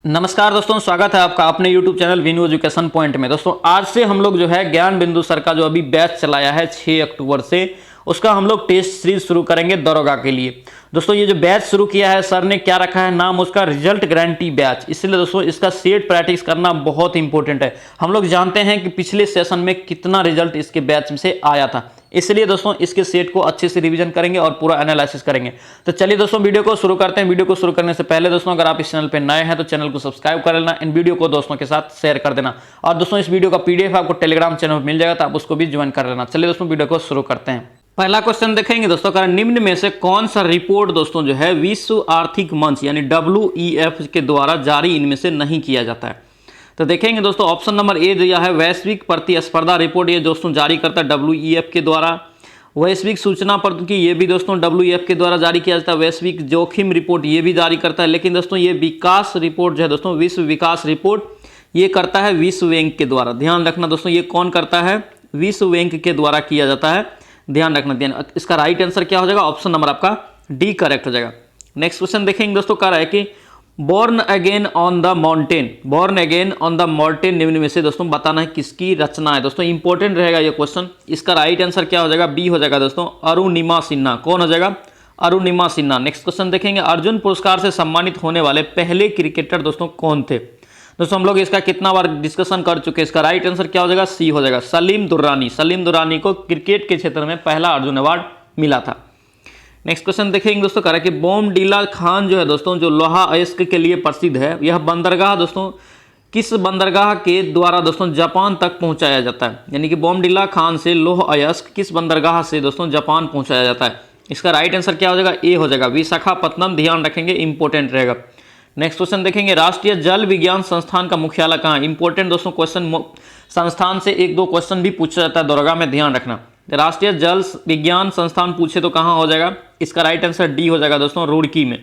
नमस्कार दोस्तों, स्वागत है आपका अपने YouTube channel Vinu education point में। दोस्तों आज से हम लोग जो है ज्ञान बिंदु सर का जो अभी बैच चलाया है 6 अक्टूबर से, उसका हम लोग टेस्ट सीरीज शुरू करेंगे दरोगा के लिए। दोस्तों ये जो बैच शुरू किया है सर ने, क्या रखा है नाम उसका, रिजल्ट गारंटी बैच। इसलिए दोस्तों इसका सेट प्रैक्टिस करना बहुत इंपॉर्टेंट है। हम लोग जानते हैं कि पिछले सेशन में कितना रिजल्ट इसके बैच से आया था, इसलिए दोस्तों इसके सेट को अच्छे से रिवीजन करेंगे और पूरा एनालिसिस करेंगे। तो चलिए दोस्तों वीडियो को शुरू करते हैं। वीडियो को शुरू करने से पहले दोस्तों अगर आप इस चैनल पे नए हैं तो चैनल को सब्सक्राइब कर लेना, इन वीडियो को दोस्तों के साथ शेयर कर देना। और दोस्तों इस वीडियो का पीडीएफ आपको टेलीग्राम चैनल पर मिल जाएगा, तो आप उसको भी ज्वाइन कर लेना। चलिए दोस्तों वीडियो को शुरू करते हैं। पहला क्वेश्चन देखेंगे दोस्तों, कारण निम्न में से कौन सा रिपोर्ट दोस्तों जो है विश्व आर्थिक मंच यानी WEF के द्वारा जारी इनमें से नहीं किया जाता है। तो देखेंगे दोस्तों ऑप्शन नंबर ए दिया है वैश्विक प्रतिस्पर्धा रिपोर्ट, ये दोस्तों जारी करता है WEF के द्वारा। वैश्विक सूचना प्रौद्योगिकी ये भी दोस्तों WEF के द्वारा जारी किया जाता है। वैश्विक जोखिम रिपोर्ट ये भी जारी करता है। लेकिन दोस्तों ये विकास रिपोर्ट जो है दोस्तों, विश्व विकास रिपोर्ट, ये करता है विश्व बैंक के द्वारा। ध्यान रखना दोस्तों, ये कौन करता है, विश्व बैंक के द्वारा किया जाता है। ध्यान रखना। इसका राइट आंसर क्या हो जाएगा, ऑप्शन नंबर आपका डी करेक्ट हो जाएगा। नेक्स्ट क्वेश्चन देखेंगे दोस्तों, कह रहा है कि born again on the mountain, born again on the mountain निम्न में से दोस्तों बताना है किसकी रचना है। दोस्तों इंपॉर्टेंट रहेगा ये क्वेश्चन। इसका राइट आंसर क्या हो जाएगा, बी हो जाएगा दोस्तों, अरुणिमा सिन्हा। कौन हो जाएगा, अरुणिमा सिन्हा। नेक्स्ट क्वेश्चन देखेंगे, अर्जुन पुरस्कार से सम्मानित होने वाले पहले क्रिकेटर दोस्तों कौन थे। दोस्तों हम लोग इसका कितना बार डिस्कशन कर चुके हैं। इसका राइट आंसर क्या हो जाएगा, सी हो जाएगा, सलीम दुर्रानी। सलीम दुर्रानी को क्रिकेट के क्षेत्र में पहला अर्जुन अवार्ड मिला था। नेक्स्ट क्वेश्चन देखेंगे दोस्तों, कह रहा है कि बोमडिला खान जो है दोस्तों, जो लोहा अयस्क के लिए प्रसिद्ध है, यह बंदरगाह दोस्तों किस बंदरगाह के द्वारा दोस्तों जापान तक पहुंचाया जाता है। यानी कि बोमडिला खान से लोह अयस्क किस बंदरगाह से दोस्तों जापान पहुंचाया जाता है। इसका राइट आंसर क्या हो जाएगा, ए हो जाएगा, विशाखापत्तनम। ध्यान रखेंगे, इंपॉर्टेंट रहेगा। नेक्स्ट क्वेश्चन देखेंगे, राष्ट्रीय जल विज्ञान संस्थान का मुख्यालय कहाँ है। इंपॉर्टेंट दोस्तों क्वेश्चन, संस्थान से एक दो क्वेश्चन भी पूछा जाता है दरोगा में, ध्यान रखना। राष्ट्रीय जल विज्ञान संस्थान पूछे तो कहाँ हो जाएगा, इसका राइट आंसर डी हो जाएगा दोस्तों, रुड़की में।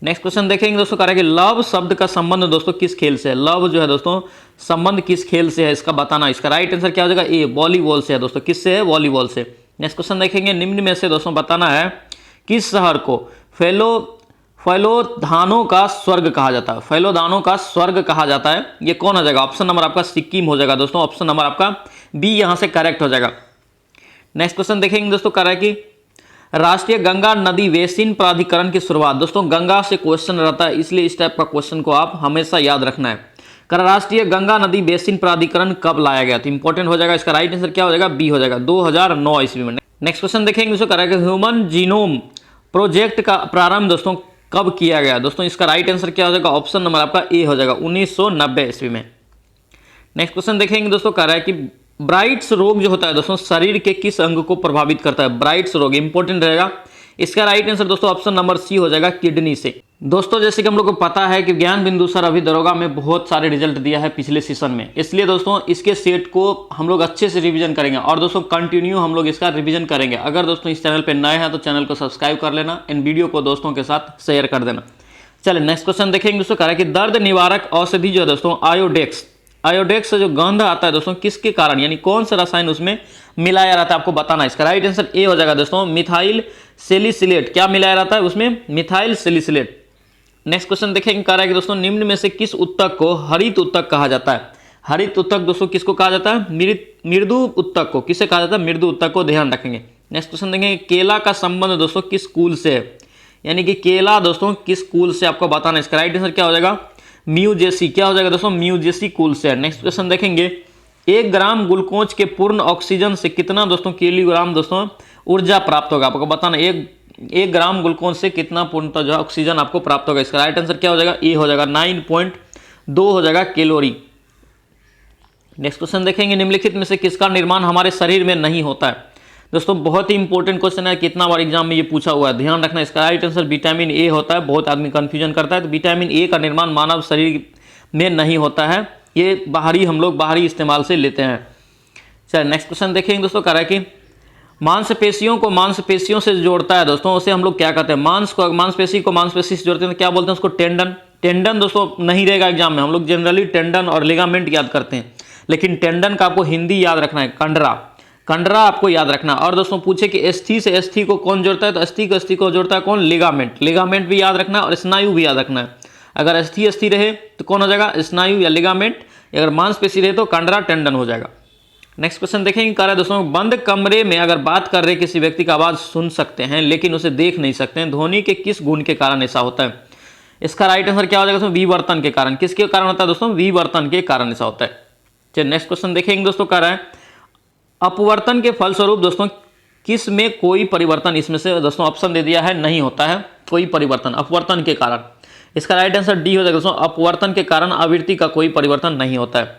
नेक्स्ट क्वेश्चन देखेंगे दोस्तों, कह रहा है कि लव शब्द का संबंध दोस्तों किस खेल से है। लव जो है दोस्तों संबंध किस खेल से है, इसका बताना। इसका राइट आंसर क्या हो जाएगा, ए, वॉलीबॉल से है दोस्तों। किससे है, वॉलीबॉल से। नेक्स्ट क्वेश्चन देखेंगे, निम्न में से दोस्तों बताना है किस शहर को फैलोधानों का स्वर्ग कहा जाता है। फैलोधानों का स्वर्ग कहा जाता है, ये कौन हो जाएगा, ऑप्शन नंबर आपका सिक्किम हो जाएगा दोस्तों। ऑप्शन नंबर आपका बी यहां से करेक्ट हो जाएगा। नेक्स्ट क्वेश्चन देखेंगे दोस्तों, कह रहा है कि राष्ट्रीय गंगा नदी बेसिन प्राधिकरण की शुरुआत। दोस्तों गंगा से क्वेश्चन रहता है, इसलिए इस टाइप का क्वेश्चन को आप हमेशा याद रखना है। कर राष्ट्रीय गंगा नदी बेसिन प्राधिकरण कब लाया गया, तो इंपॉर्टेंट हो जाएगा। इसका राइट आंसर क्या हो जाएगा, बी हो जाएगा, 2009 ईस्वी में। नेक्स्ट क्वेश्चन देखेंगे दोस्तों, कह रहा है कि ह्यूमन जीनोम प्रोजेक्ट का प्रारंभ दोस्तों कब किया गया। दोस्तों इसका राइट आंसर क्या हो जाएगा, ऑप्शन नंबर आपका ए हो जाएगा, 1990 ईस्वी में। नेक्स्ट क्वेश्चन देखेंगे दोस्तों, कह रहा है कि ब्राइट्स रोग जो होता है दोस्तों शरीर के किस अंग को प्रभावित करता है। ब्राइट्स रोग इंपॉर्टेंट रहेगा। इसका राइट आंसर दोस्तों ऑप्शन नंबर सी हो जाएगा, किडनी से। दोस्तों जैसे कि हम लोग को पता है कि ज्ञान बिंदु सर अभी दरोगा में बहुत सारे रिजल्ट दिया है पिछले सीजन में, इसलिए दोस्तों इसके सेट को हम लोग अच्छे से रिवीजन करेंगे और दोस्तों कंटिन्यू हम लोग इसका रिवीजन करेंगे। अगर दोस्तों इस चैनल पर नए हैं तो चैनल को सब्सक्राइब कर लेना, इन वीडियो को दोस्तों के साथ शेयर कर देना। चलिए नेक्स्ट क्वेश्चन देखेंगे दोस्तों, कह रहा है कि दर्द निवारक औषधि जो है दोस्तों आयोडेक्स से जो गंध आता है दोस्तों किसके कारण, यानी कौन सा रसायन उसमें मिलाया रहता है, आपको बताना। इसका राइट आंसर ए हो जाएगा दोस्तों, मिथाइल सेलिसिलेट। क्या मिलाया रहता है उसमें, मिथाइल सेलिसिलेट। नेक्स्ट क्वेश्चन देखेंगे, कह रहा है कि दोस्तों निम्न में से किस उत्तक को हरित उत्तक कहा जाता है। हरित उत्तक दोस्तों किसको कहा जाता है, मृदु उत्तक को। किसे कहा जाता है, मृदु उत्तक को। ध्यान रखेंगे। नेक्स्ट क्वेश्चन देखेंगे, केला का संबंध दोस्तों किस कुल से है, यानी कि केला दोस्तों किस कुल से आपको बताना। इसका राइट आंसर क्या हो जाएगा, म्यूजेसी। क्या हो जाएगा दोस्तों, म्यूजेसी कुल से। नेक्स्ट क्वेश्चन देखेंगे, 1 ग्राम ग्लूकोज के पूर्ण ऑक्सीजन से कितना दोस्तों किलोग्राम दोस्तों ऊर्जा प्राप्त होगा, आपको बताना। एक ग्राम ग्लूकोज से कितना पूर्णतः जो ऑक्सीजन आपको प्राप्त होगा। इसका राइट आंसर क्या हो जाएगा, ए हो जाएगा, 9.2 हो जाएगा कैलोरी। नेक्स्ट क्वेश्चन देखेंगे, निम्नलिखित में से किसका निर्माण हमारे शरीर में नहीं होता है। दोस्तों बहुत ही इंपॉर्टेंट क्वेश्चन है, कितना बार एग्जाम में ये पूछा हुआ है, ध्यान रखना। इसका राइट आंसर विटामिन ए होता है। बहुत आदमी कंफ्यूजन करता है, तो विटामिन ए का निर्माण मानव शरीर में नहीं होता है, ये हम लोग बाहरी इस्तेमाल से लेते हैं। चलिए नेक्स्ट क्वेश्चन देखेंगे दोस्तों, कह रहा है कि मांसपेशियों को मांसपेशियों से जोड़ता है दोस्तों, उसे हम लोग क्या कहते हैं, मांसपेशी को मांसपेशी से जोड़ते हैं तो क्या बोलते हैं उसको, टेंडन। टेंडन दोस्तों नहीं रहेगा एग्जाम में, हम लोग जनरली टेंडन और लिगामेंट याद करते हैं, लेकिन टेंडन का आपको हिंदी याद रखना है, कंडरा आपको याद रखना। और दोस्तों पूछे कि अस्थि से अस्थि को कौन जोड़ता है, तो अस्थि को जोड़ता है कौन, लिगामेंट भी याद रखना है और स्नायु भी याद रखना है। अगर अस्थि रहे तो कौन हो जाएगा, स्नायु या लिगामेंट। अगर मांसपेशी रहे तो कंडरा टेंडन हो जाएगा। नेक्स्ट क्वेश्चन देखेंगे, कह रहा है दोस्तों बंद कमरे में अगर बात कर रहे किसी व्यक्ति का आवाज सुन सकते हैं लेकिन उसे देख नहीं सकते हैं, ध्वनि के किस गुण के कारण ऐसा होता है? इसका राइट आंसर क्या हो जाएगा दोस्तों, विवर्तन के कारण। किसके कारण होता है दोस्तों, विवर्तन के कारण ऐसा होता है। चलिए नेक्स्ट क्वेश्चन देखेंगे दोस्तों, कह रहा है अपवर्तन के फलस्वरूप दोस्तों किस में कोई परिवर्तन, इसमें से दोस्तों ऑप्शन दे दिया है नहीं होता है कोई परिवर्तन अपवर्तन के कारण। इसका राइट आंसर डी हो जाएगा दोस्तों, अपवर्तन के कारण आवृत्ति का कोई परिवर्तन नहीं होता है।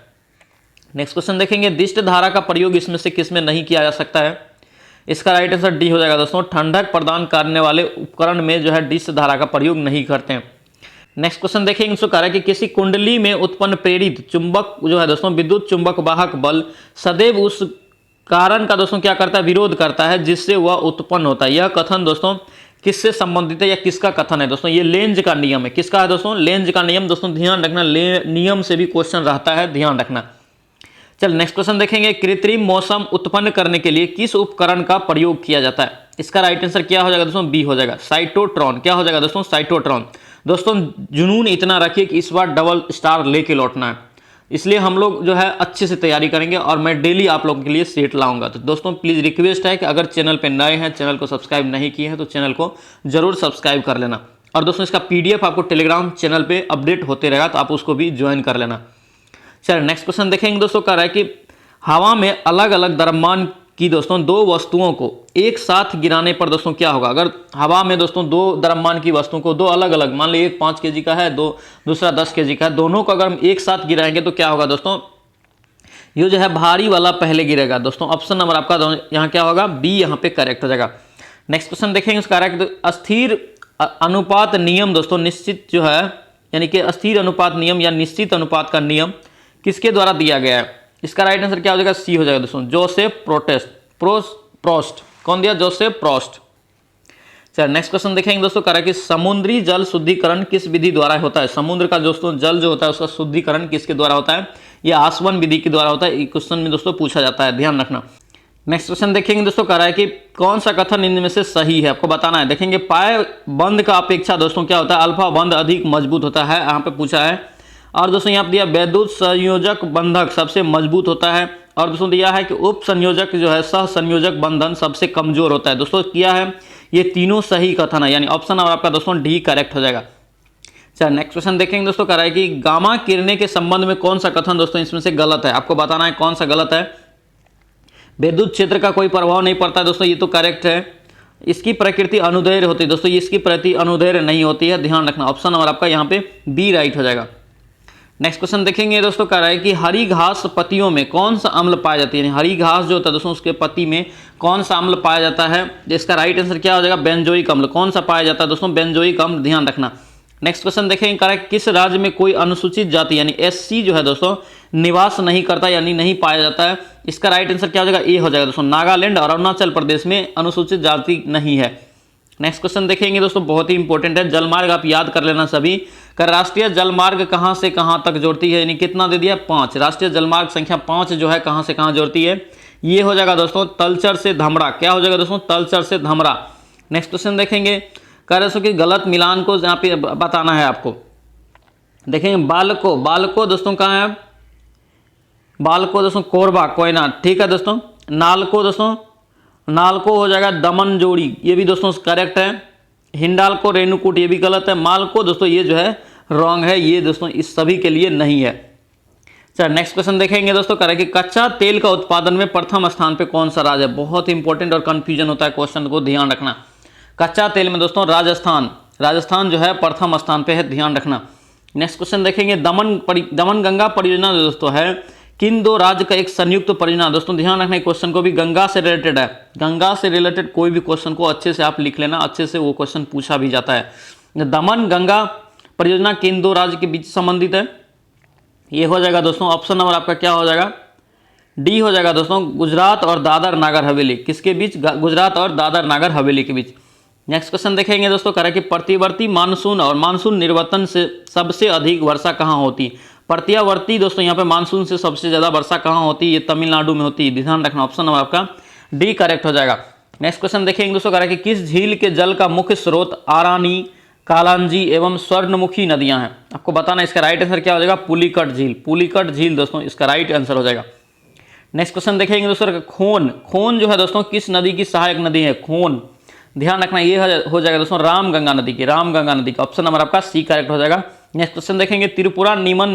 नेक्स्ट क्वेश्चन देखेंगे, दिष्ट धारा का प्रयोग इसमें से किस में नहीं किया जा सकता है? इसका राइट आंसर डी हो जाएगा दोस्तों, ठंडक प्रदान करने वाले उपकरण में जो है दिष्ट धारा का प्रयोग नहीं करते हैं। नेक्स्ट क्वेश्चन देखेंगे, इसको कह रहा है कि किसी कुंडली में उत्पन्न प्रेरित चुंबक जो है दोस्तों विद्युत चुंबक वाहक बल सदैव उस कारण का दोस्तों क्या करता है, विरोध करता है जिससे वह उत्पन्न होता है। यह कथन दोस्तों किससे संबंधित है या किसका कथन है दोस्तों? ये लेंज का नियम है। किसका है दोस्तों? लेंज का नियम। दोस्तों ध्यान रखना, नियम से भी क्वेश्चन रहता है, ध्यान रखना। चल नेक्स्ट क्वेश्चन देखेंगे, कृत्रिम मौसम उत्पन्न करने के लिए किस उपकरण का प्रयोग किया जाता है? इसका राइट आंसर क्या हो जाएगा दोस्तों, बी हो जाएगा, साइटोट्रॉन। क्या हो जाएगा दोस्तों, साइटोट्रॉन। दोस्तों जुनून इतना रखिए कि इस बार डबल स्टार लेके लौटना है, इसलिए हम लोग जो है अच्छे से तैयारी करेंगे और मैं डेली आप लोगों के लिए सेट लाऊंगा। तो दोस्तों प्लीज़ रिक्वेस्ट है कि अगर चैनल पे नए हैं, चैनल को सब्सक्राइब नहीं किए हैं तो चैनल को जरूर सब्सक्राइब कर लेना। और दोस्तों इसका PDF आपको टेलीग्राम चैनल पे अपडेट होते रहेगा, तो आप उसको भी ज्वाइन कर लेना। चलिए नेक्स्ट क्वेश्चन देखेंगे दोस्तों, कह रहा है कि हवा में अलग अलग द्रव्यमान की दोस्तों दो वस्तुओं को एक साथ गिराने पर दोस्तों क्या होगा? अगर हवा में दोस्तों दो द्रव्यमान की वस्तुओं को, दो अलग अलग, मान लीजिए एक 5 kg का है, दूसरा 10 kg का है, दोनों को अगर हम एक साथ गिराएंगे तो क्या होगा दोस्तों? ये जो है भारी वाला पहले गिरेगा। दोस्तों ऑप्शन नंबर आपका यहाँ क्या होगा, बी यहाँ पे करेक्ट हो जाएगा। नेक्स्ट क्वेश्चन देखेंगे, उसका अस्थिर अनुपात नियम दोस्तों निश्चित जो है, यानी कि अस्थिर अनुपात नियम या निश्चित अनुपात का नियम किसके द्वारा दिया गया है? इसका राइट आंसर क्या हो जाएगा, सी हो जाएगा दोस्तों, जोसेफ प्रोस्ट। कौन दिया? जोसेफ प्रोस्ट। चलिए नेक्स्ट क्वेश्चन देखेंगे दोस्तों, कह रहा है कि समुद्री जल शुद्धिकरण किस विधि द्वारा होता है? समुद्र का दोस्तों जल जो होता है उसका शुद्धिकरण किसके द्वारा होता है? यह आसवन विधि के द्वारा होता है। क्वेश्चन में दोस्तों पूछा जाता है, ध्यान रखना। नेक्स्ट क्वेश्चन देखेंगे दोस्तों, कह रहा है कि कौन सा कथन इनमें से सही है, आपको बताना है। देखेंगे पाए बंद का अपेक्षा दोस्तों क्या होता है, अल्फा बंध अधिक मजबूत होता है, यहाँ पे पूछा है। और दोस्तों यहाँ पे दिया वैद्युत संयोजक बंधक सबसे मजबूत होता है। और दोस्तों दिया है कि उप संयोजक जो है सह संयोजक बंधन सबसे कमजोर होता है। दोस्तों किया है, ये तीनों सही कथन है, यानी ऑप्शन नंबर आपका दोस्तों डी करेक्ट हो जाएगा। चलिए नेक्स्ट क्वेश्चन देखेंगे दोस्तों, कह रहा है कि गामा किरणें के संबंध में कौन सा कथन दोस्तों इसमें से गलत है? आपको बताना है कौन सा गलत है। विद्युत क्षेत्र का कोई प्रभाव नहीं पड़ता है दोस्तों, ये तो करेक्ट है। इसकी प्रकृति अनुदैर्घ्य होती है दोस्तों, इसकी प्रकृति अनुदैर्घ्य नहीं होती है, ध्यान रखना। ऑप्शन नंबर आपका यहाँ पे बी राइट हो जाएगा। नेक्स्ट क्वेश्चन देखेंगे दोस्तों, कह रहा है कि हरी घास पत्तियों में कौन सा अम्ल पाया जाता है? यानी हरी घास जो होता है दोस्तों उसके पत्ती में कौन सा अम्ल पाया जाता है? इसका राइट आंसर क्या हो जाएगा, बेंजोइक अम्ल। कौन सा पाया जाता है दोस्तों? बेंजोइक अम्ल, ध्यान रखना। नेक्स्ट क्वेश्चन देखेंगे, कह रहा है किस राज्य में कोई अनुसूचित जाति यानी SC जो है दोस्तों निवास नहीं करता, यानी नहीं पाया जाता है? इसका राइट आंसर क्या हो जाएगा, ए हो जाएगा दोस्तों, नागालैंड और अरुणाचल प्रदेश में अनुसूचित जाति नहीं है। नेक्स्ट क्वेश्चन देखेंगे दोस्तों, बहुत ही इंपॉर्टेंट है, जलमार्ग आप याद कर लेना सभी। कर राष्ट्रीय जलमार्ग कहां से कहां तक जोड़ती है? यानी कितना दे दिया, 5। राष्ट्रीय जलमार्ग संख्या 5 जो है कहां से कहां जोड़ती है? ये हो जाएगा दोस्तों तलचर से धमरा। क्या हो जाएगा दोस्तों, तलचर से धमरा। नेक्स्ट क्वेश्चन देखेंगे, कह रहे कि गलत मिलान को यहाँ पे बताना है आपको। देखेंगे बालको दोस्तों कहाँ है? बालको दोस्तों कोरबा कोयना, ठीक है दोस्तों। नालको हो जाएगा दमन जोड़ी, ये भी दोस्तों करेक्ट है। हिंडाल्को रेणुकूट ये भी गलत है। मालको दोस्तों ये जो है रॉन्ग है, ये दोस्तों इस सभी के लिए नहीं है। चलिए नेक्स्ट क्वेश्चन देखेंगे दोस्तों, कह रहा है कि कच्चा तेल का उत्पादन में प्रथम स्थान पे कौन सा राज्य है? बहुत इंपॉर्टेंट और कंफ्यूजन होता है, क्वेश्चन को ध्यान रखना। कच्चा तेल में दोस्तों राजस्थान जो है प्रथम स्थान पे है, ध्यान रखना। नेक्स्ट क्वेश्चन देखेंगे, दमन गंगा परियोजना जो दोस्तों है किन दो राज्य का एक संयुक्त परियोजना? दोस्तों ध्यान रखना, क्वेश्चन को भी गंगा से रिलेटेड है। गंगा से रिलेटेड कोई भी क्वेश्चन को अच्छे से आप लिख लेना, अच्छे से वो क्वेश्चन पूछा भी जाता है। दमन गंगा परियोजना किन दो राज्य के बीच संबंधित है? ये हो जाएगा दोस्तों ऑप्शन नंबर आपका क्या हो जाएगा, डी हो जाएगा दोस्तों, गुजरात और दादर नागर हवेली। किसके बीच? गुजरात और दादर नागर हवेली के बीच। नेक्स्ट क्वेश्चन देखेंगे दोस्तों, कह रहा है कि प्रतिवर्ती मानसून और मानसून निर्वर्तन से सबसे अधिक वर्षा कहाँ होती? प्रत्यावर्ती दोस्तों यहाँ पे मानसून से सबसे ज्यादा वर्षा कहाँ होती है? ये तमिलनाडु में होती है, ध्यान रखना। ऑप्शन नंबर आपका डी करेक्ट हो जाएगा। नेक्स्ट क्वेश्चन देखेंगे दोस्तों, कह रहा है कि किस झील के जल का मुख्य स्रोत आरानी कालांजी एवं स्वर्णमुखी नदियां हैं। आपको बताना इसका राइट आंसर क्या हो जाएगा, पुलिकट झील। पुलिकट झील दोस्तों इसका राइट आंसर हो जाएगा। नेक्स्ट क्वेश्चन देखेंगे दोस्तों, खोन। खोन जो है दोस्तों किस नदी की सहायक नदी है, खोन। ध्यान रखना ये हो जाएगा दोस्तों रामगंगा नदी की, रामगंगा नदी का। ऑप्शन नंबर आपका सी करेक्ट हो जाएगा। नेक्स्ट क्वेश्चन देखेंगे, त्रिपुरा निम्न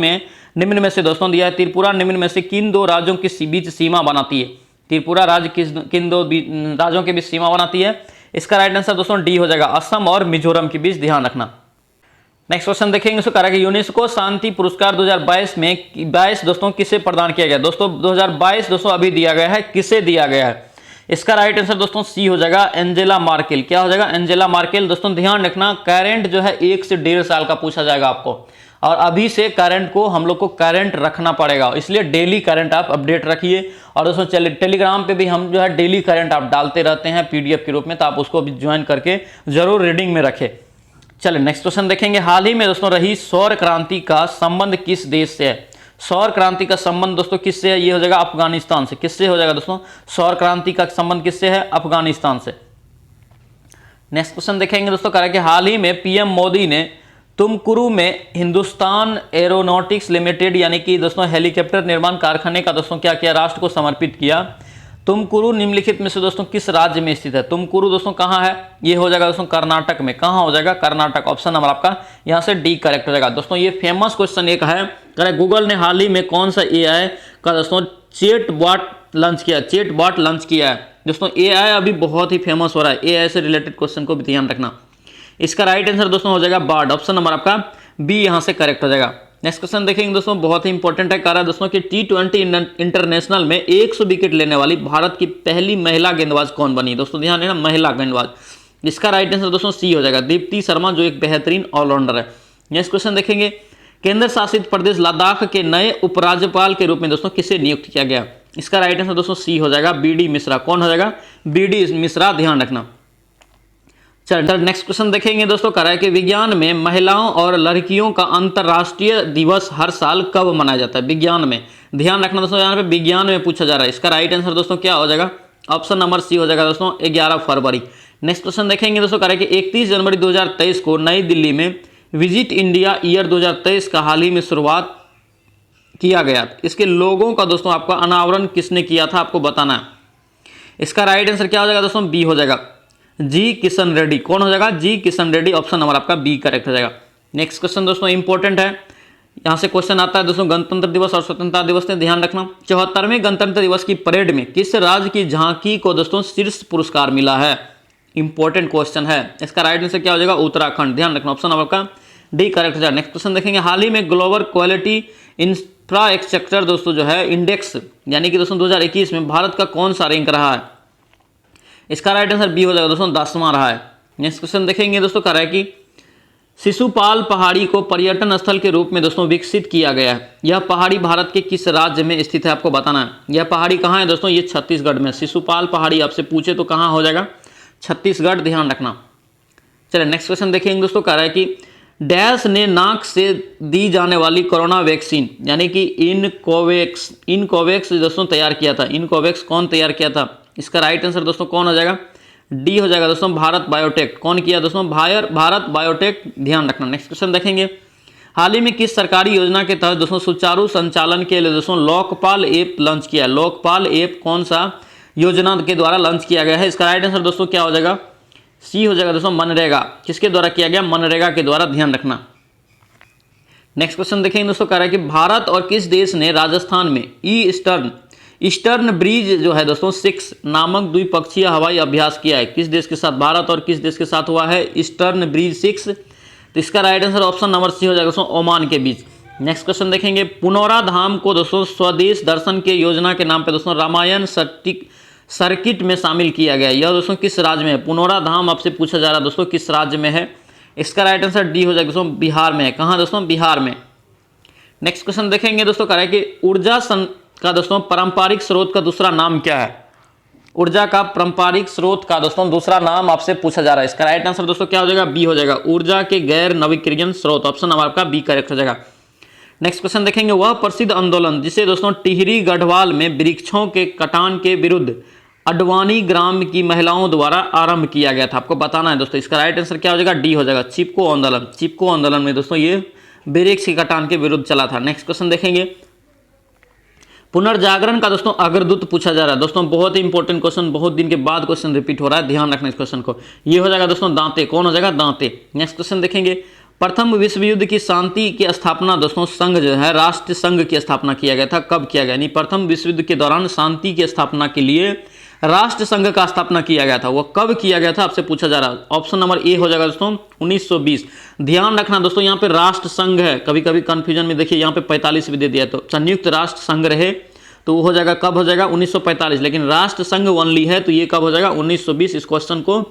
में से दोस्तों दिया है, त्रिपुरा निम्न में से किन दो राज्यों के बीच सीमा बनाती है। त्रिपुरा राज्य किन दो राज्यों के बीच सीमा बनाती है। इसका राइट आंसर दोस्तों डी हो जाएगा, असम और मिजोरम के बीच। ध्यान रखना। नेक्स्ट क्वेश्चन देखेंगे उसको करेगा, यूनेस्को शांति पुरस्कार 2022 में 22 दोस्तों किसे प्रदान किया गया। दोस्तों 2022 दोस्तों अभी दिया गया है, किसे दिया गया है। इसका राइट आंसर दोस्तों सी हो जाएगा, एंजेला मार्केल। क्या हो जाएगा, एंजेला मार्केल। दोस्तों ध्यान रखना करंट जो है 1 से 1.5 साल का पूछा जाएगा आपको, और अभी से करंट को हम लोग को करंट रखना पड़ेगा, इसलिए डेली करंट आप अपडेट रखिए। और दोस्तों चलिए टेलीग्राम पे भी हम जो है डेली करंट आप डालते रहते हैं पीडीएफ के रूप में, तो आप उसको भी ज्वाइन करके जरूर रीडिंग में रखें। चलिए नेक्स्ट क्वेश्चन देखेंगे, हाल ही में दोस्तों रही सौर क्रांति का संबंध किस देश से है। सौर क्रांति का संबंध दोस्तों किससे है, ये हो जाएगा अफगानिस्तान से। किससे हो जाएगा दोस्तों, सौर क्रांति का संबंध किससे है, अफगानिस्तान से। नेक्स्ट क्वेश्चन देखेंगे दोस्तों, कह रहा है कि हाल ही में पीएम मोदी ने तुमकुरू में हिंदुस्तान एरोनॉटिक्स लिमिटेड यानी कि दोस्तों हेलीकॉप्टर निर्माण कारखाने का दोस्तों क्या किया, राष्ट्र को समर्पित किया। तुमकुरू निम्नलिखित में से दोस्तों किस राज्य में स्थित है। तुमकुरू दोस्तों कहाँ है, ये हो जाएगा दोस्तों कर्नाटक में। कहाँ हो जाएगा, कर्नाटक। ऑप्शन नंबर आपका यहाँ से डी करेक्ट हो जाएगा। दोस्तों ये फेमस क्वेश्चन एक है, गूगल ने हाल ही में कौन सा एआई का दोस्तों चैट बॉट लॉन्च किया, चैट बॉट लॉन्च किया है। दोस्तों एआई अभी बहुत ही फेमस हो रहा है, एआई से रिलेटेड क्वेश्चन को भी ध्यान रखना। इसका राइट आंसर दोस्तों हो जाएगा बार्ड। ऑप्शन नंबर आपका बी यहाँ से करेक्ट हो जाएगा। नेक्स्ट क्वेश्चन देखेंगे दोस्तों, बहुत ही इंपॉर्टेंट है। कह रहा है दोस्तों कि T20 इंटरनेशनल में 100 विकेट लेने वाली भारत की पहली महिला गेंदबाज कौन बनी। दोस्तों ध्यान देना, महिला गेंदबाज। इसका राइट आंसर दोस्तों सी हो जाएगा, दीप्ति शर्मा, जो एक बेहतरीन ऑलराउंडर है। नेक्स्ट क्वेश्चन देखेंगे, केंद्र शासित प्रदेश लद्दाख के नए उपराज्यपाल के रूप में दोस्तों किसे नियुक्त किया गया। इसका राइट आंसर दोस्तों सी हो जाएगा, BD मिश्रा। कौन हो जाएगा, BD मिश्रा। ध्यान रखना। चलिए नेक्स्ट क्वेश्चन देखेंगे दोस्तों, कह रहा है कि विज्ञान में महिलाओं और लड़कियों का अंतर्राष्ट्रीय दिवस हर साल कब मनाया जाता है। विज्ञान में, ध्यान रखना दोस्तों, यहाँ पे विज्ञान में पूछा जा रहा है। इसका राइट आंसर दोस्तों क्या हो जाएगा, ऑप्शन नंबर सी हो जाएगा दोस्तों 11 फरवरी। नेक्स्ट क्वेश्चन देखेंगे दोस्तों, कह रहा है कि 31 जनवरी 2023 को नई दिल्ली में विजिट इंडिया ईयर 2023 का हाल ही में शुरुआत किया गया। इसके लोगों का दोस्तों आपका अनावरण किसने किया था, आपको बताना है। इसका राइट आंसर क्या हो जाएगा दोस्तों, बी हो जाएगा, जी किशन रेड्डी। कौन हो जाएगा, जी किशन रेड्डी। ऑप्शन नंबर आपका बी करेक्ट हो जाएगा। नेक्स्ट क्वेश्चन दोस्तों इंपॉर्टेंट है, यहां से क्वेश्चन आता है दोस्तों गणतंत्र दिवस और स्वतंत्रता दिवस ने। ध्यान रखना, 74वें गणतंत्र दिवस की परेड में किस राज्य की झांकी को दोस्तों शीर्ष पुरस्कार मिला है। इंपॉर्टेंट क्वेश्चन है। इसका राइट आंसर क्या हो जाएगा, उत्तराखंड। ध्यान रखना, ऑप्शन नंबर का डी करेक्ट हो जाएगा। नेक्स्ट क्वेश्चन देखेंगे, हाल ही में ग्लोबल क्वालिटी इंफ्रास्ट्रक्चर दोस्तों जो है इंडेक्स यानी कि दोस्तों 2021 में भारत का कौन सा रैंक रहा है। इसका राइट आंसर बी हो जाएगा दोस्तों, 10वां रहा है। नेक्स्ट क्वेश्चन देखेंगे दोस्तों, कह रहा है कि शिशुपाल पहाड़ी को पर्यटन स्थल के रूप में दोस्तों विकसित किया गया है। यह पहाड़ी भारत के किस राज्य में स्थित है, आपको बताना है। यह पहाड़ी कहाँ है दोस्तों, ये छत्तीसगढ़ में। शिशुपाल पहाड़ी आपसे पूछे तो कहाँ हो जाएगा, छत्तीसगढ़। ध्यान रखना। चलिए नेक्स्ट क्वेश्चन देखेंगे दोस्तों, कह रहा है कि डैश ने नाक से दी जाने वाली कोरोना वैक्सीन यानी कि इनकोवैक्स दोस्तों तैयार किया था। इनकोवैक्स कौन तैयार किया था। इसका राइट आंसर दोस्तों कौन हो जाएगा, डी हो जाएगा दोस्तों, भारत बायोटेक। कौन किया दोस्तों, भारत बायोटेक। ध्यान रखना। नेक्स्ट क्वेश्चन देखेंगे, हाल ही में किस सरकारी योजना के तहत दोस्तों सुचारू संचालन के लिए दोस्तों लोकपाल ऐप लॉन्च किया। लोकपाल ऐप कौन सा योजना के द्वारा लॉन्च किया गया है। इसका राइट आंसर दोस्तों क्या हो जाएगा, सी हो जाएगा दोस्तों, मनरेगा। किसके द्वारा किया गया, मनरेगा के द्वारा। ध्यान रखना। नेक्स्ट क्वेश्चन देखेंगे दोस्तों, कह रहा है कि भारत और किस देश ने राजस्थान में ईस्टर्न ब्रिज जो है दोस्तों 6 नामक द्विपक्षीय हवाई अभ्यास किया है। किस देश के साथ, भारत और किस देश के साथ हुआ है ईस्टर्न ब्रिज 6। तो इसका right answer option number C हो जाएगा दोस्तों, ओमान के बीच। नेक्स्ट क्वेश्चन देखेंगे, पुनौरा धाम को दोस्तों स्वदेश दर्शन के योजना के नाम पे दोस्तों रामायण सर्किट में शामिल किया गया। यह दोस्तों किस राज्य में है। पुनौरा धाम आपसे पूछा जा रहा है दोस्तों किस राज्य में है। इसका राइट आंसर डी हो जाएगा दोस्तों, बिहार में है। कहाँ दोस्तों, बिहार में। नेक्स्ट क्वेश्चन देखेंगे दोस्तों, कह रहा है कि ऊर्जा का दोस्तों पारंपरिक स्रोत का दूसरा नाम क्या है। ऊर्जा का पारंपरिक स्रोत का दोस्तों दूसरा नाम आपसे पूछा जा रहा है। इसका राइट आंसर दोस्तों क्या हो जाएगा, बी हो जाएगा, ऊर्जा के गैर नवीकरणीय स्रोत। ऑप्शन नंबर आपका बी करेक्ट हो जाएगा। नेक्स्ट क्वेश्चन देखेंगे, वह प्रसिद्ध आंदोलन जिसे दोस्तों टिहरी गढ़वाल में वृक्षों के कटान के विरुद्ध अडवाणी ग्राम की महिलाओं द्वारा आरंभ किया गया था? आपको बताना है दोस्तों। इसका राइट आंसर क्या हो जाएगा? डी हो जाएगा, चिपको आंदोलन। चिपको आंदोलन में दोस्तों ये ब्रिक्स की कटान के विरुद्ध चला था। नेक्स्ट क्वेश्चन देखेंगे, पुनर्जागरण का दोस्तों अग्रदूत पूछा जा रहा है। दोस्तों बहुत ही इंपॉर्टेंट क्वेश्चन, बहुत दिन के बाद क्वेश्चन रिपीट हो रहा है, ध्यान रखना इस क्वेश्चन को। ये हो जाएगा दोस्तों दांते। कौन हो जाएगा? दांते। नेक्स्ट क्वेश्चन देखेंगे, प्रथम विश्व युद्ध की शांति की स्थापना दोस्तों संघ जो है राष्ट्र संघ की स्थापना किया गया था, कब किया गया? यानी प्रथम विश्व युद्ध के दौरान शांति की स्थापना के लिए राष्ट्र संघ का स्थापना किया गया था, वो कब किया गया था आपसे पूछा जा रहा है। ऑप्शन नंबर ए हो जाएगा दोस्तों 1920। ध्यान रखना दोस्तों यहाँ पे राष्ट्र संघ है, कभी कभी कंफ्यूजन में देखिए यहाँ पे 45 भी दे दिया, तो संयुक्त राष्ट्र संघ रहे तो वो हो जाएगा कब हो जाएगा? 1945। लेकिन राष्ट्र संघ ओनली है तो ये कब हो जाएगा? 1920। इस क्वेश्चन को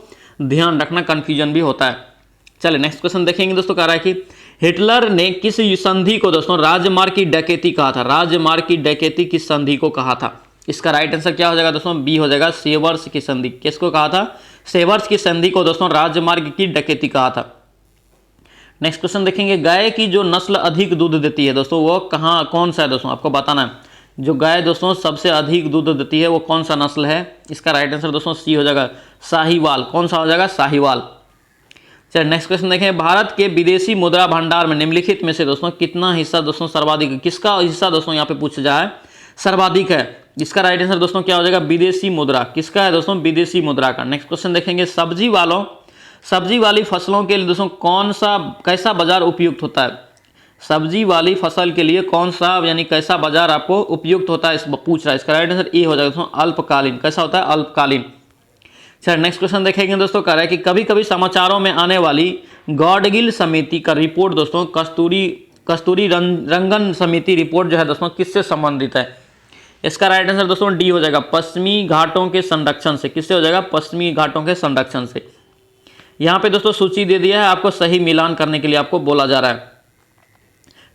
ध्यान रखना, कंफ्यूजन भी होता है। चलिए नेक्स्ट क्वेश्चन देखेंगे दोस्तों। कह रहा है कि हिटलर ने किस संधि को दोस्तों राजमार्ग की डकैती कहा था? राजमार्ग की डकैती किस संधि को कहा था? इसका राइट आंसर क्या हो जाएगा दोस्तों? बी हो जाएगा, सेवर्स की संधि। किसको कहा था? सेवर्स की संधि को दोस्तों राजमार्ग की डकैती कहा था। नेक्स्ट क्वेश्चन देखेंगे, गाय की जो नस्ल अधिक दूध देती है दोस्तों वो कहाँ, कौन सा है दोस्तों? आपको बताना है। जो गाय दोस्तों सबसे अधिक दूध देती है वो कौन सा नस्ल है? इसका राइट आंसर दोस्तों सी हो जाएगा, साहीवाल। कौन सा हो जाएगा? साहीवाल। चलिए नेक्स्ट क्वेश्चन देखें, भारत के विदेशी मुद्रा भंडार में निम्नलिखित में से दोस्तों कितना हिस्सा दोस्तों सर्वाधिक, किसका हिस्सा दोस्तों यहाँ पे पूछा जाए सर्वाधिक है? इसका राइट आंसर दोस्तों क्या हो जाएगा? विदेशी मुद्रा। किसका है दोस्तों? विदेशी मुद्रा का। नेक्स्ट क्वेश्चन देखेंगे, सब्जी वाली फसलों के लिए दोस्तों कौन सा कैसा बाजार उपयुक्त होता है? सब्जी वाली फसल के लिए कौन सा यानी कैसा बाजार आपको उपयुक्त होता है, इस पूछ रहा है। इसका राइट आंसर ए हो जाएगा दोस्तों, अल्पकालीन। कैसा होता है? अल्पकालीन। चलिए नेक्स्ट क्वेश्चन देखेंगे दोस्तों। कह रहा है कि कभी कभी समाचारों में आने वाली गॉडगिल समिति का रिपोर्ट दोस्तों कस्तूरी रंगन समिति रिपोर्ट जो है दोस्तों किससे संबंधित है? इसका राइट आंसर दोस्तों डी हो जाएगा, पश्चिमी घाटों के संरक्षण से। किससे हो जाएगा? पश्चिमी घाटों के संरक्षण से। यहाँ पे दोस्तों सूची दे दिया है, आपको सही मिलान करने के लिए आपको बोला जा रहा है।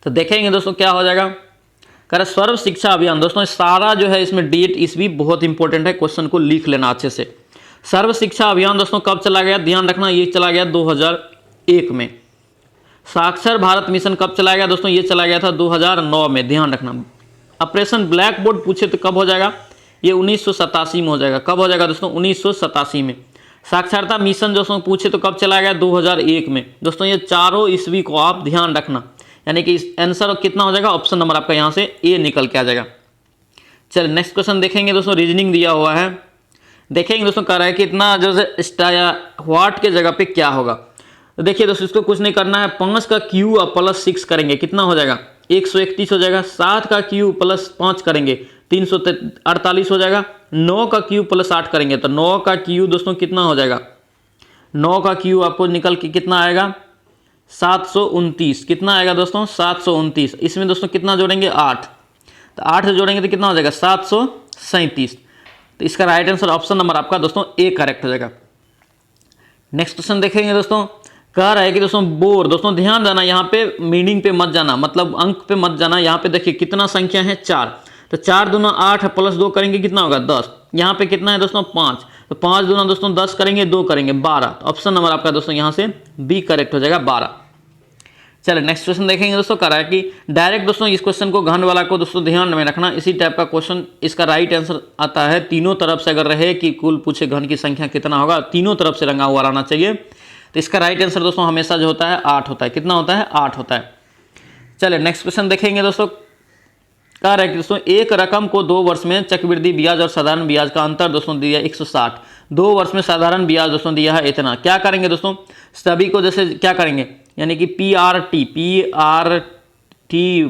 तो देखेंगे दोस्तों क्या हो जाएगा। कह रहा सर्व शिक्षा अभियान दोस्तों सारा जो है इसमें डेट इसवी बहुत इंपॉर्टेंट है, क्वेश्चन को लिख लेना अच्छे से। सर्व शिक्षा अभियान दोस्तों कब चला गया? ध्यान रखना, ये चला गया 2001 में। साक्षर भारत मिशन कब चलाया गया दोस्तों? ये चला गया था 2009 में। ध्यान रखना। ऑपरेशन ब्लैक बोर्ड पूछे तो कब हो जाएगा? ये 1987 में हो जाएगा। कब हो जाएगा दोस्तों? 1987 में। साक्षरता मिशन दोस्तों पूछे तो कब चला गया? 2001 में। दोस्तों ये चारों ईस्वी को आप ध्यान रखना, यानी कि आंसर कितना हो जाएगा? ऑप्शन नंबर आपका यहाँ से ए निकल के आ जाएगा। चलिए नेक्स्ट क्वेश्चन देखेंगे दोस्तों, रीजनिंग दिया हुआ है। देखेंगे दोस्तों कह रहा है कि इतना जो है व्हाट के जगह पे क्या होगा। तो देखिए दोस्तों इसको कुछ नहीं करना है, 5 का क्यू और प्लस 6 करेंगे कितना हो जाएगा? 131 हो जाएगा। 7 का क्यू प्लस 5 करेंगे 348 हो जाएगा। 9 का क्यू प्लस 8 करेंगे तो 9 का क्यू दोस्तों कितना हो जाएगा? 9 का क्यू आपको निकल के कितना आएगा? 729। कितना आएगा दोस्तों? 729। इसमें दोस्तों कितना जोड़ेंगे? 8। तो 8 से जोड़ेंगे तो कितना हो जाएगा? 737। तो इसका राइट आंसर ऑप्शन नंबर आपका दोस्तों ए करेक्ट हो जाएगा। नेक्स्ट क्वेश्चन देखेंगे दोस्तों। कह रहा है कि दोस्तों बोर, दोस्तों ध्यान देना यहाँ पे मीनिंग पे मत जाना, मतलब अंक पे मत जाना। यहाँ पे देखिए कितना संख्या है? 4। तो 4 दूना 8 प्लस 2 करेंगे कितना होगा? 10। यहाँ पे कितना है दोस्तों? 5। तो 5 दूना दोस्तों 10 करेंगे, 2 करेंगे 12। तो ऑप्शन नंबर आपका दोस्तों यहाँ से बी करेक्ट हो जाएगा, 12। चलिए नेक्स्ट क्वेश्चन देखेंगे दोस्तों। कह रहा है कि डायरेक्ट दोस्तों इस क्वेश्चन को घन वाला को दोस्तों ध्यान में रखना, इसी टाइप का क्वेश्चन इसका राइट आंसर आता है तीनों तरफ से अगर रहे कि कुल पूछे घन की संख्या कितना होगा, तीनों तरफ से रंगा हुआ रहना चाहिए। तो इसका राइट आंसर दोस्तों हमेशा जो होता है 8 होता है। कितना होता है? 8 होता है। चलिए नेक्स्ट क्वेश्चन देखेंगे दोस्तों। कह रहा है कि दोस्तों एक रकम को 2 वर्ष में चक्रवृद्धि ब्याज और साधारण ब्याज का अंतर दोस्तों दिया 160। 2 वर्ष में साधारण ब्याज दोस्तों दिया है इतना। क्या करेंगे दोस्तों? सभी को जैसे क्या करेंगे, यानी कि PRT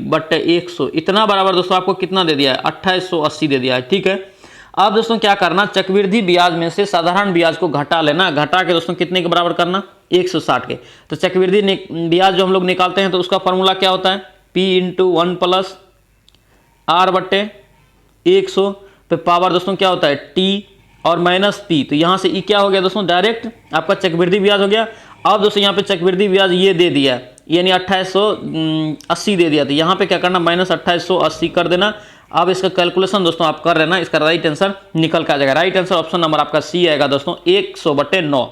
बट 100 इतना बराबर दोस्तों आपको कितना दे दिया है? 2880 दे दिया है। ठीक है, अब दोस्तों क्या करना, चक्रवृद्धि ब्याज में से साधारण ब्याज को घटा लेना। घटा के दोस्तों कितने के बराबर करना? 160 के। तो चक्रवृद्धि ब्याज जो हम लोग निकालते हैं तो उसका फॉर्मूला क्या होता है? P × 1 + R बट्टे 100 पे पावर दोस्तों क्या होता है? T और माइनस P। तो यहाँ से E क्या हो गया दोस्तों? डायरेक्ट आपका चक्रवृद्धि ब्याज हो गया। अब दोस्तों यहाँ पे चक्रवृद्धि ब्याज ये दे दिया है, यानी 2880 दे दिया। तो यहाँ पे क्या करना? माइनस 2880 कर देना। अब इसका कैलकुलेशन दोस्तों आप कर लेना, इसका राइट आंसर निकल के आ जाएगा। राइट आंसर ऑप्शन नंबर आपका सी आएगा दोस्तों, 100/9।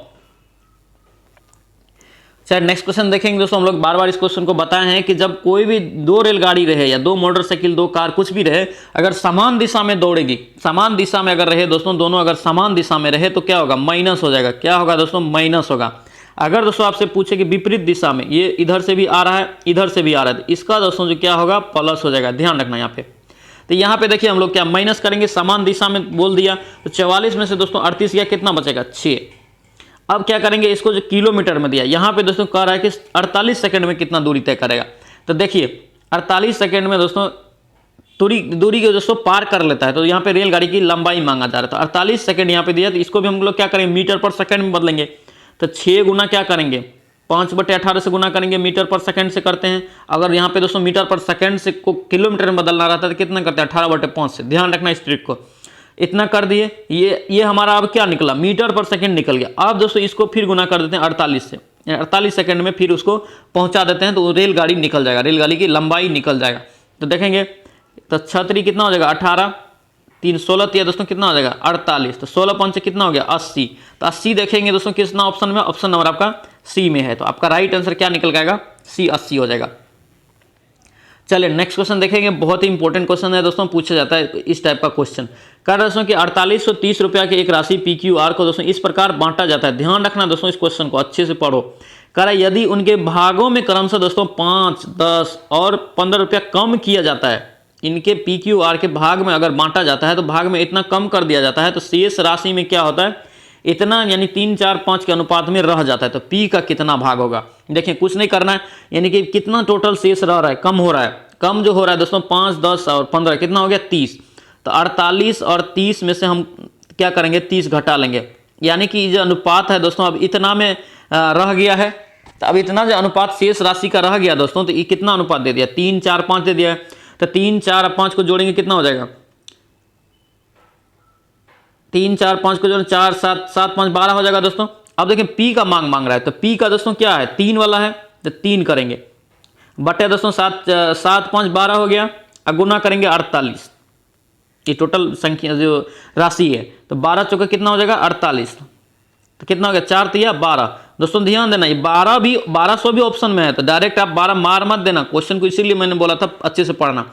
चलिए नेक्स्ट क्वेश्चन देखेंगे दोस्तों। हम लोग बार बार इस क्वेश्चन को बताए हैं कि जब कोई भी दो रेलगाड़ी रहे या दो मोटरसाइकिल, दो कार, कुछ भी रहे, अगर समान दिशा में दौड़ेगी, समान दिशा में अगर रहे दोस्तों, दोनों अगर समान दिशा में रहे तो क्या होगा, माइनस हो जाएगा। क्या होगा दोस्तों, माइनस होगा। अगर दोस्तों आपसे पूछे कि विपरीत दिशा में, ये इधर से भी आ रहा है, इधर से भी आ रहा है, तो इसका दोस्तों जो क्या होगा, प्लस हो जाएगा। ध्यान रखना यहाँ पे। तो यहाँ पे देखिए हम लोग क्या माइनस करेंगे, समान दिशा में बोल दिया, तो 44 में से दोस्तों 38 गया, कितना बचेगा, 6। अब क्या करेंगे, इसको जो किलोमीटर में दिया, यहाँ पे दोस्तों कह रहा है कि 48 सेकंड में कितना दूरी तय करेगा। तो देखिए 48 सेकंड में दोस्तों दूरी के दोस्तों पार कर लेता है। तो यहाँ पे रेलगाड़ी की लंबाई मांगा जा रहा था, 48 सेकंड यहाँ पे दिया, तो इसको भी हम लोग क्या करेंगे, मीटर पर सेकंड में बदलेंगे। तो 6 गुना क्या करेंगे, 5/18 से गुना करेंगे, मीटर पर सेकंड से करते हैं। अगर यहाँ पे दोस्तों मीटर पर सेकंड से को किलोमीटर में बदलना रहता है तो कितना करते हैं, 18/5 से। ध्यान रखना इस ट्रिक को। इतना कर दिए, ये हमारा अब क्या निकला, मीटर पर सेकंड निकल गया। अब दोस्तों इसको फिर गुना कर देते हैं 48 से, 48 सेकंड में फिर उसको पहुंचा देते हैं, तो रेलगाड़ी निकल जाएगा, रेलगाड़ी की लंबाई निकल जाएगा। तो देखेंगे तो 6 कितना हो जाएगा, 18, 3 16 दोस्तों कितना हो जाएगा, 48। तो 16 5 कितना हो गया, 80। तो 80 देखेंगे दोस्तों कितना ऑप्शन में, ऑप्शन नंबर आपका सी में है। तो आपका राइट आंसर क्या निकल जाएगा, सी, 80 हो जाएगा। चलिए नेक्स्ट क्वेश्चन देखेंगे। बहुत ही इंपॉर्टेंट क्वेश्चन है दोस्तों, पूछा जाता है इस टाइप का क्वेश्चन। कह रहा है दोस्तों कि 4830 रुपया की एक राशि PQR को दोस्तों इस प्रकार बांटा जाता है। ध्यान रखना दोस्तों, इस क्वेश्चन को अच्छे से पढ़ो। कह रहा है यदि उनके भागों में क्रमशः दोस्तों 5, 10 और 15 रुपया कम किया जाता है, इनके PQR के भाग में अगर बांटा जाता है तो भाग में इतना कम कर दिया जाता है, तो शेष राशि में क्या होता है, इतना यानी 3, 4, 5 के अनुपात में रह जाता है। तो P का कितना भाग होगा, देखिए कुछ नहीं करना है, यानी कि कितना टोटल शेष रह रहा है, कम हो रहा है। कम जो हो रहा है दोस्तों 5, 10 और 15 कितना हो गया, 30। तो 48 और 30 में से हम क्या करेंगे, 30 घटा लेंगे, यानी कि जो अनुपात है दोस्तों अब इतना में रह गया है। तो अब इतना जो अनुपात शेष राशि का रह गया दोस्तों, तो ये कितना अनुपात दे दिया, 3, 4, 5 दे दिया है। तो 3, 4 और 5 को जोड़ेंगे कितना हो जाएगा, 3, 4, 5 को जोड़ें 4, 7, 7, 5, 12 हो जाएगा दोस्तों। अब देखिए P का मांग रहा है, तो P का दोस्तों क्या है, 3 वाला है, तो 3 करेंगे बटे दोस्तों 7, 7, 5, 12 हो गया। अब गुना करेंगे 48, ये टोटल संख्या जो राशि है। तो 12 चौके कितना हो जाएगा, 48। तो कितना हो गया, 4 तिया 12। दोस्तों ध्यान देना, ये 1200 भी ऑप्शन में है, तो डायरेक्ट आप 12 मार मत देना क्वेश्चन को, इसीलिए मैंने बोला था अच्छे से पढ़ना।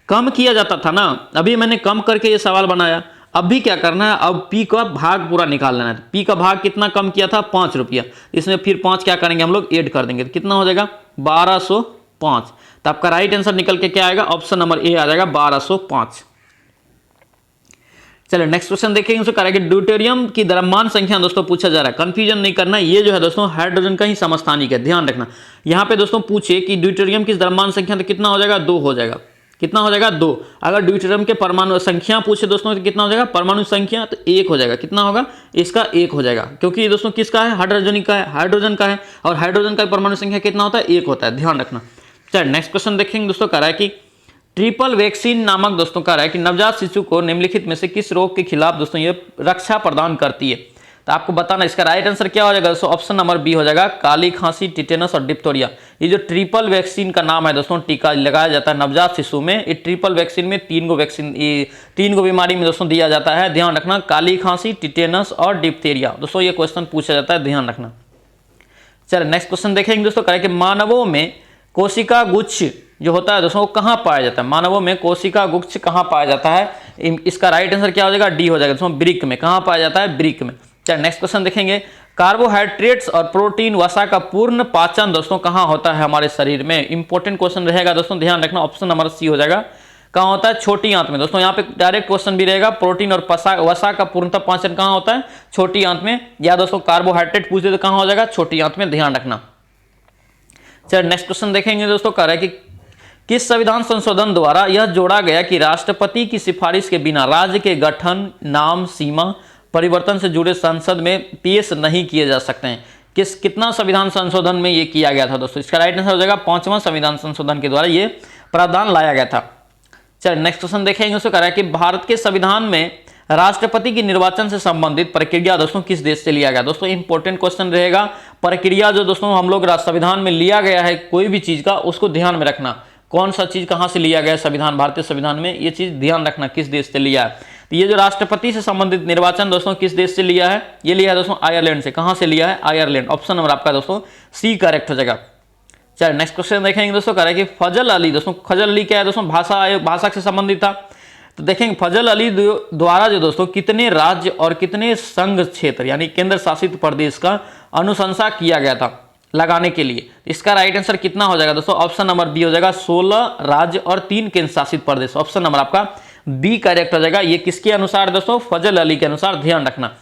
कम किया जाता था ना, अभी मैंने कम करके ये सवाल बनाया। अब भी क्या करना है, अब P का भाग पूरा निकाल लेना है। P का भाग कितना कम किया था, 5 रुपया। इसमें फिर 5 क्या करेंगे हम लोग, ऐड कर देंगे, तो कितना हो जाएगा, 1205। तो आपका राइट आंसर निकल के क्या आएगा, ऑप्शन नंबर ए आ जाएगा, 1205। चलिए नेक्स्ट क्वेश्चन देखेंगे। उसको करेंगे ड्यूटेरियम की द्रव्यमान संख्या दोस्तों पूछा जा रहा है, कंफ्यूजन नहीं करना, ये जो है दोस्तों हाइड्रोजन का ही समस्थानिक है। ध्यान रखना, यहाँ पे दोस्तों पूछे कि ड्यूटेरियम की द्रव्यमान संख्या, तो कितना हो जाएगा, 2 हो जाएगा। कितना हो जाएगा, 2। अगर ड्यूटेरियम के परमाणु संख्या पूछे दोस्तों तो कितना हो जाएगा, परमाणु संख्या, तो 1 हो जाएगा। कितना होगा, इसका 1 हो जाएगा, क्योंकि ये दोस्तों किसका है, हाइड्रोजन का है, हाइड्रोजन का है, और हाइड्रोजन का परमाणु संख्या कितना होता है, 1 होता है। ध्यान रखना। चलिए नेक्स्ट क्वेश्चन देखेंगे दोस्तों। कह रहा है कि ट्रिपल वैक्सीन नामक दोस्तों कह रहा है कि नवजात शिशु को निम्नलिखित में से किस रोग के खिलाफ दोस्तों ये रक्षा प्रदान करती है। तो आपको बताना, इसका राइट आंसर क्या हो जाएगा दोस्तों, ऑप्शन नंबर बी हो जाएगा, काली खांसी, टिटेनस और डिप्थोरिया। ये जो ट्रिपल वैक्सीन का नाम है दोस्तों, टीका लगाया जाता है नवजात शिशु में। ये ट्रिपल वैक्सीन में 3 वैक्सीन, 3 बीमारी में दोस्तों दिया जाता है। ध्यान रखना, काली खांसी, टिटेनस और डिप्थेरिया। दोस्तों ये क्वेश्चन पूछा जाता है, ध्यान रखना। चलिए नेक्स्ट क्वेश्चन देखेंगे दोस्तों। कह रहा है कि मानवों में कोशिका गुच्छ जो होता है दोस्तों वो कहाँ पाया जाता है, मानवों में कोशिका गुच्छ कहाँ पाया जाता है। इसका राइट आंसर क्या हो जाएगा, डी हो जाएगा दोस्तों, ब्रिक में। कहाँ पाया जाता है, ब्रिक में। चलिए नेक्स्ट क्वेश्चन देखेंगे। कार्बोहाइड्रेट्स और प्रोटीन वसा का पूर्ण पाचन दोस्तों कहाँ होता है हमारे शरीर में। इंपॉर्टेंट क्वेश्चन रहेगा दोस्तों, ध्यान रखना, ऑप्शन नंबर सी हो जाएगा। कहाँ होता है, छोटी आंत में। दोस्तों यहाँ पे डायरेक्ट क्वेश्चन भी रहेगा, प्रोटीन और वसा का पूर्णतः पाचन कहाँ होता है, छोटी आंत में। या दोस्तों कार्बोहाइड्रेट पूछे तो कहाँ हो जाएगा, छोटी आंत में। ध्यान रखना। चलिए नेक्स्ट क्वेश्चन देखेंगे दोस्तों। कह रहा है कि किस संविधान संशोधन द्वारा यह जोड़ा गया कि राष्ट्रपति की सिफारिश के बिना राज्य के गठन, नाम, सीमा परिवर्तन से जुड़े संसद में पेश नहीं किए जा सकते हैं। कितना संविधान संशोधन में ये किया गया था दोस्तों। इसका राइट आंसर हो जाएगा 5वां संविधान संशोधन के द्वारा ये प्रावधान लाया गया था। चलिए नेक्स्ट क्वेश्चन देखेंगे। उसको कह रहा है कि भारत के संविधान में राष्ट्रपति की निर्वाचन से संबंधित प्रक्रिया दोस्तों किस देश से लिया गया। दोस्तों इंपॉर्टेंट क्वेश्चन रहेगा, प्रक्रिया जो दोस्तों हम लोग संविधान में लिया गया है कोई भी चीज का, उसको ध्यान में रखना, कौन सा चीज कहां से लिया गया है संविधान, भारतीय संविधान में, ये चीज ध्यान रखना किस देश से लिया है। तो ये जो राष्ट्रपति से संबंधित निर्वाचन दोस्तों किस देश से लिया है, ये लिया है दोस्तों आयरलैंड से। कहां से लिया है, आयरलैंड। ऑप्शन नंबर आपका दोस्तों सी करेक्ट हो जाएगा। चलिए नेक्स्ट क्वेश्चन देखेंगे दोस्तों, कह रहा है कि फजल अली, दोस्तों फजल अली क्या है दोस्तों, भाषा से संबंधित था। तो देखेंगे फजल अली द्वारा जो दोस्तों कितने राज्य और कितने संघ क्षेत्र यानी केंद्र शासित प्रदेश का अनुशंसा किया गया था लगाने के लिए। इसका राइट आंसर कितना हो जाएगा दोस्तों, ऑप्शन नंबर बी हो जाएगा 16 राज्य और 3 केंद्र शासित प्रदेश। ऑप्शन नंबर आपका बी करेक्ट हो जाएगा। ये किसके अनुसार दोस्तों, फजल अली के अनुसार, ध्यान रखना।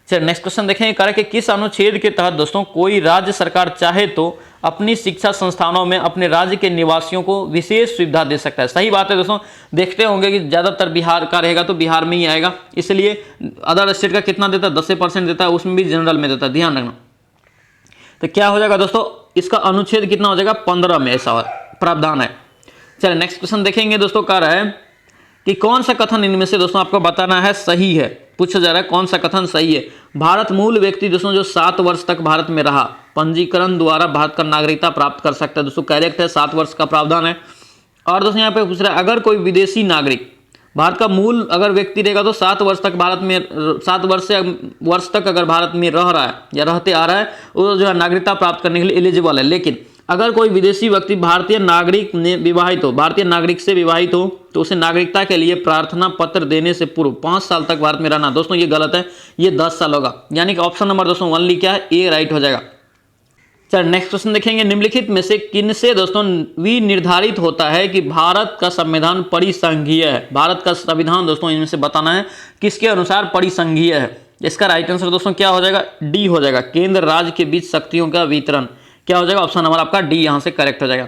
चलिए नेक्स्ट क्वेश्चन देखेंगे, कह रहा है कि किस अनुच्छेद के तहत दोस्तों कोई राज्य सरकार चाहे तो अपनी शिक्षा संस्थानों में अपने राज्य के निवासियों को विशेष सुविधा दे सकता है। सही बात है दोस्तों, देखते होंगे कि ज्यादातर बिहार का रहेगा तो बिहार में ही आएगा, इसलिए अदर स्टेट का कितना देता है, 10% देता है, उसमें भी जनरल में देता है, ध्यान रखना। तो क्या हो जाएगा दोस्तों, इसका अनुच्छेद कितना हो जाएगा, 15 में ऐसा प्रावधान है। चलिए नेक्स्ट क्वेश्चन देखेंगे दोस्तों, कह रहा है कि कौन सा कथन इनमें से दोस्तों आपको बताना है सही है। पूछा जा रहा है कौन सा कथन सही है। भारत मूल व्यक्ति दोस्तों जो 7 वर्ष तक भारत में रहा पंजीकरण द्वारा भारत का नागरिकता प्राप्त कर सकता है। दोस्तों करेक्ट है, 7 वर्ष का प्रावधान है। और दोस्तों यहाँ पे पूछ रहा है अगर कोई विदेशी नागरिक भारत का मूल अगर व्यक्ति रहेगा तो 7 वर्ष तक भारत में 7 वर्ष तक अगर भारत में रह रहा है या रहते आ रहा है वो जो है नागरिकता प्राप्त करने के लिए एलिजिबल है। लेकिन अगर कोई विदेशी व्यक्ति भारतीय नागरिक से विवाहित हो तो उसे नागरिकता के लिए प्रार्थना पत्र देने से पूर्व 5 साल तक भारत में रहना। दोस्तों ये गलत है, ये 10 साल होगा, यानी कि ऑप्शन नंबर दोस्तों ओनली क्या है, ए राइट हो जाएगा। चलिए नेक्स्ट क्वेश्चन देखेंगे, निम्नलिखित में से किनसे दोस्तों निर्धारित होता है कि भारत का संविधान परिसंघीय है। भारत का संविधान दोस्तों इनमें से बताना है किसके अनुसार परिसंघीय है। इसका राइट आंसर दोस्तों क्या हो जाएगा, डी हो जाएगा। केंद्र राज्य के बीच शक्तियों का वितरण क्या हो जाएगा, ऑप्शन नंबर आपका डी यहां से करेक्ट हो जाएगा।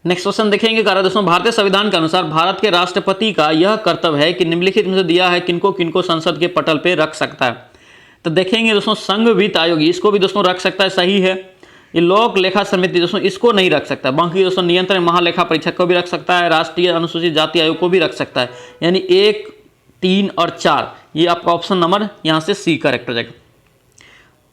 नेक्स्ट क्वेश्चन देखेंगे, कह रहा है दोस्तों भारतीय संविधान के अनुसार भारत के राष्ट्रपति का यह कर्तव्य है कि निम्नलिखित में से दिया है किनको किनको संसद के पटल पे रख सकता है। तो देखेंगे दोस्तों संघ वित्त आयोग इसको भी दोस्तों रख सकता है, सही है। ये लोक लेखा समिति दोस्तों इसको नहीं रख सकता। बाकी दोस्तों नियंत्रण महालेखा परीक्षक को भी रख सकता है, राष्ट्रीय अनुसूचित जाति आयोग को भी रख सकता है। यानी 1, 3 और 4 ये आपका ऑप्शन नंबर यहाँ से सी करेक्ट हो जाएगा।